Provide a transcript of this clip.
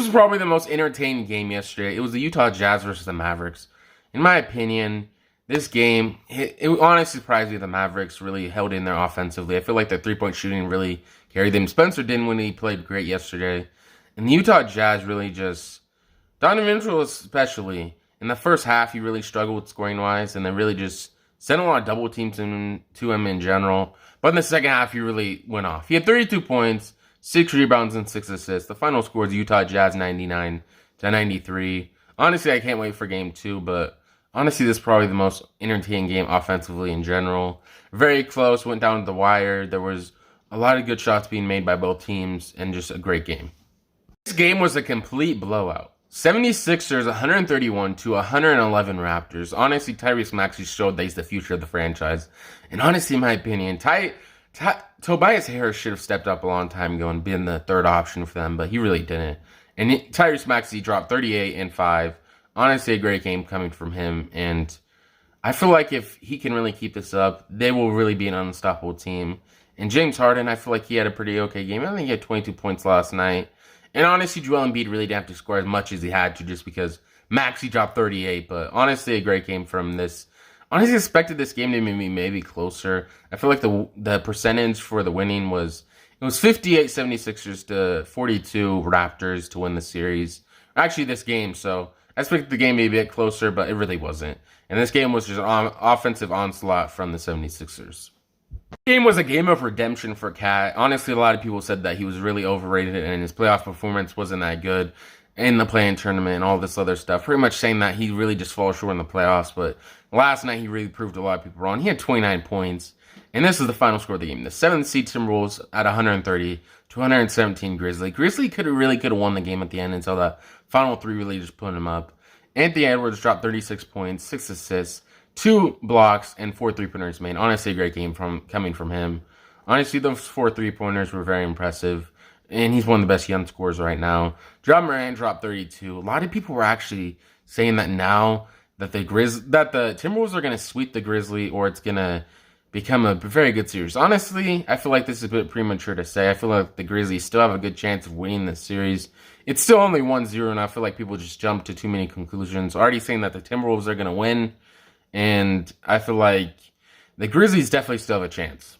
was probably the most entertaining game yesterday. It was the Utah Jazz versus the Mavericks. In my opinion, this game, it honestly surprised me the Mavericks really held in there offensively. I feel like their three-point shooting really carried them. Spencer Dinwiddie played great yesterday. And the Utah Jazz really just, Donovan Mitchell especially, in the first half, he really struggled scoring-wise, and they really just sent a lot of double teams to him in general. But in the second half, he really went off. He had 32 points, 6 rebounds, and 6 assists. The final score is Utah Jazz 99-93. Honestly, I can't wait for game 2, but honestly, this is probably the most entertaining game offensively in general. Very close, went down to the wire. There was a lot of good shots being made by both teams, and just a great game. This game was a complete blowout. 76ers 131 to 111 Raptors. Honestly, Tyrese Maxey showed that he's the future of the franchise. And honestly, in my opinion, Tobias Harris should have stepped up a long time ago and been the third option for them, but he really didn't. And Tyrese Maxey dropped 38 and 5. Honestly, a great game coming from him. And I feel like if he can really keep this up, they will really be an unstoppable team. And James Harden, I feel like he had a pretty okay game. I think he had 22 points last night. And honestly, Joel Embiid really didn't have to score as much as he had to just because Maxey dropped 38. But honestly, a great game from this. Honestly, expected this game to be maybe closer. I feel like the percentage for the winning was, it was 58 76ers to 42 Raptors to win the series. Actually, this game. So I expected the game to be a bit closer, but it really wasn't. And this game was just an offensive onslaught from the 76ers. This game was a game of redemption for Cat. Honestly, a lot of people said that he was really overrated and his playoff performance wasn't that good in the play-in tournament and all this other stuff. Pretty much saying that he really just falls short in the playoffs. But last night, he really proved a lot of people wrong. He had 29 points. And this is the final score of the game. The 7th seed Timberwolves at 130 to 117 Grizzly. Grizzly could have won the game at the end until the final 3 really just put him up. Anthony Edwards dropped 36 points, 6 assists, 2 blocks, and 4 3-pointers made. Honestly, a great game coming from him. Honestly, those 4 3-pointers were very impressive. And he's one of the best young scorers right now. Ja Morant dropped 32. A lot of people were actually saying that now that the Timberwolves are going to sweep the Grizzly, or it's going to become a very good series. Honestly, I feel like this is a bit premature to say. I feel like the Grizzlies still have a good chance of winning this series. It's still only 1-0, and I feel like people just jump to too many conclusions. Already saying that the Timberwolves are going to win, and I feel like the Grizzlies definitely still have a chance.